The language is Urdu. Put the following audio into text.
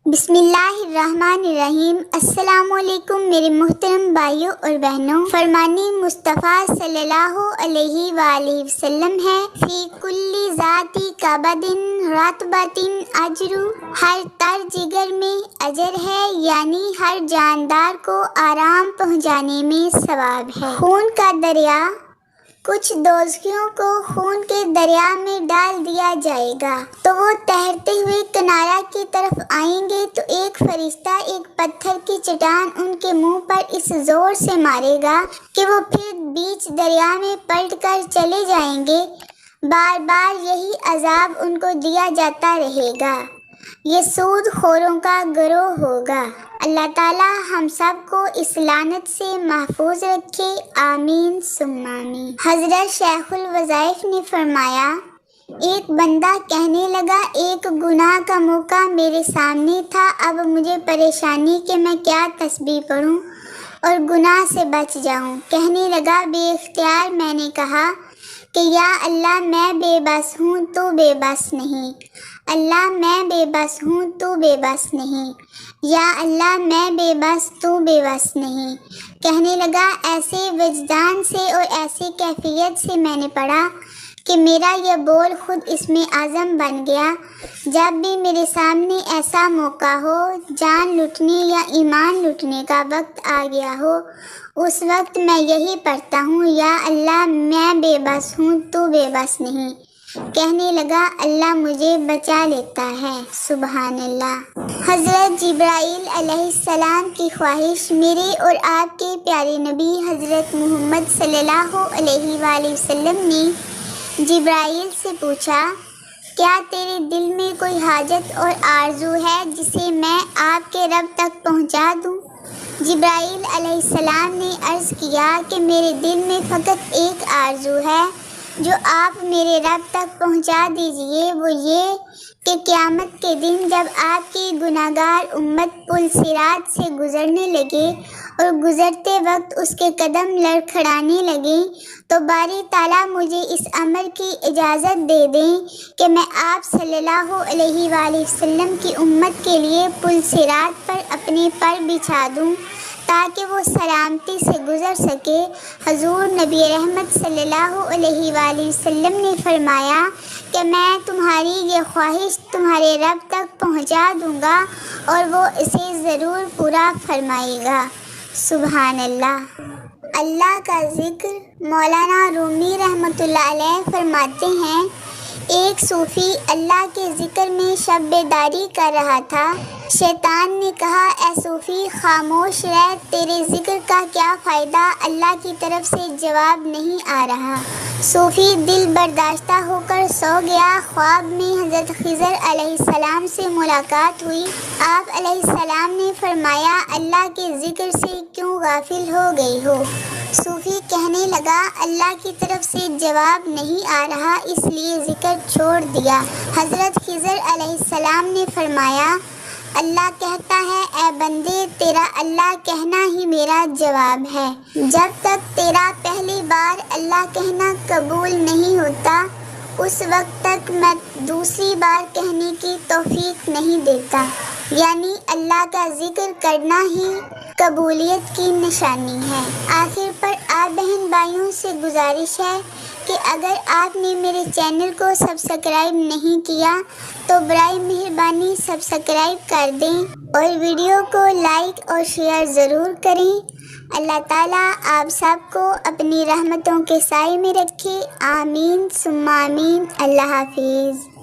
بسم اللہ الرحمن الرحیم۔ السلام علیکم میرے محترم بھائیوں اور بہنوں۔ فرمان مصطفیٰ صلی اللہ علیہ وآلہ وسلم ہے، فی کل ذات کبد رطبۃ اجر، ہر تر جگر میں اجر ہے، یعنی ہر جاندار کو آرام پہنچانے میں ثواب ہے۔ خون کا دریا، کچھ دوزخیوں کو خون کے دریا میں ڈال دیا جائے گا تو وہ تیرتے ہوئے کنارہ کی طرف آئیں گے تو ایک فرشتہ ایک پتھر کی چٹان ان کے منہ پر اس زور سے مارے گا کہ وہ پھر بیچ دریا میں پلٹ کر چلے جائیں گے۔ بار بار یہی عذاب ان کو دیا جاتا رہے گا۔ یہ سود خوروں کا گروہ ہوگا۔ اللہ تعالی ہم سب کو اس لعنت سے محفوظ رکھے، آمین ثم آمین۔ حضرت شیخ الوظائف نے فرمایا، ایک بندہ کہنے لگا، ایک گناہ کا موقع میرے سامنے تھا، اب مجھے پریشانی کہ میں کیا تسبیح پڑھوں اور گناہ سے بچ جاؤں۔ کہنے لگا، بے اختیار میں نے کہا کہ یا اللہ میں بے بس ہوں، تو بے بس نہیں۔ اللہ میں بے بس ہوں، تو بے بس نہیں۔ یا اللہ میں بے بس، تو بے بس نہیں۔ کہنے لگا، ایسے وجدان سے اور ایسی کیفیت سے میں نے پڑھا کہ میرا یہ بول خود اسم اعظم بن گیا۔ جب بھی میرے سامنے ایسا موقع ہو، جان لٹنے یا ایمان لٹنے کا وقت آ گیا ہو، اس وقت میں یہی پڑھتا ہوں، یا اللہ میں بے بس ہوں، تو بے بس نہیں۔ کہنے لگا، اللہ مجھے بچا لیتا ہے، سبحان اللہ۔ حضرت جبرائیل علیہ السلام کی خواہش، میرے اور آپ کے پیارے نبی حضرت محمد صلی اللہ علیہ وآلہ وسلم نے جبرائیل سے پوچھا، کیا تیرے دل میں کوئی حاجت اور آرزو ہے جسے میں آپ کے رب تک پہنچا دوں؟ جبرائیل علیہ السلام نے عرض کیا کہ میرے دل میں فقط ایک آرزو ہے جو آپ میرے رب تک پہنچا دیجئے، وہ یہ کہ قیامت کے دن جب آپ کی گناہگار امت پل صراط سے گزرنے لگے اور گزرتے وقت اس کے قدم لڑکھڑانے لگیں تو باری تعالیٰ مجھے اس عمل کی اجازت دے دیں کہ میں آپ صلی اللہ علیہ وآلہ وسلم کی امت کے لیے پل صراط پر اپنے پر بچھا دوں تاکہ وہ سلامتی سے گزر سکے۔ حضور نبی رحمت صلی اللہ علیہ وآلہ وسلم نے فرمایا کہ میں تمہاری یہ خواہش تمہارے رب تک پہنچا دوں گا اور وہ اسے ضرور پورا فرمائے گا، سبحان اللہ۔ اللہ کا ذکر، مولانا رومی رحمۃ اللہ علیہ فرماتے ہیں، ایک صوفی اللہ کے ذکر میں شب بیداری کر رہا تھا۔ شیطان نے کہا، اے صوفی خاموش رہ، تیرے ذکر کا کیا فائدہ، اللہ کی طرف سے جواب نہیں آ رہا۔ صوفی دل برداشتہ ہو کر سو گیا۔ خواب میں حضرت خضر علیہ السلام سے ملاقات ہوئی۔ آپ علیہ السلام نے فرمایا، اللہ کے ذکر سے کیوں غافل ہو گئی ہو؟ صوفی کہنے لگا، اللہ کی طرف سے جواب نہیں آ رہا، اس لیے ذکر چھوڑ دیا۔ حضرت خضر علیہ السلام نے فرمایا، اللہ کہتا ہے، اے بندے، تیرا اللہ کہنا ہی میرا جواب ہے۔ جب تک تیرا پہلی بار اللہ کہنا قبول نہیں ہوتا، اس وقت تک میں دوسری بار کہنے کی توفیق نہیں دیتا۔ یعنی اللہ کا ذکر کرنا ہی قبولیت کی نشانی ہے۔ آخر پر آپ بہن بھائیوں سے گزارش ہے کہ اگر آپ نے میرے چینل کو سبسکرائب نہیں کیا تو برائے مہربانی سبسکرائب کر دیں اور ویڈیو کو لائک اور شیئر ضرور کریں۔ اللہ تعالیٰ آپ سب کو اپنی رحمتوں کے سائے میں رکھے، آمین ثم آمین۔ اللہ حافظ۔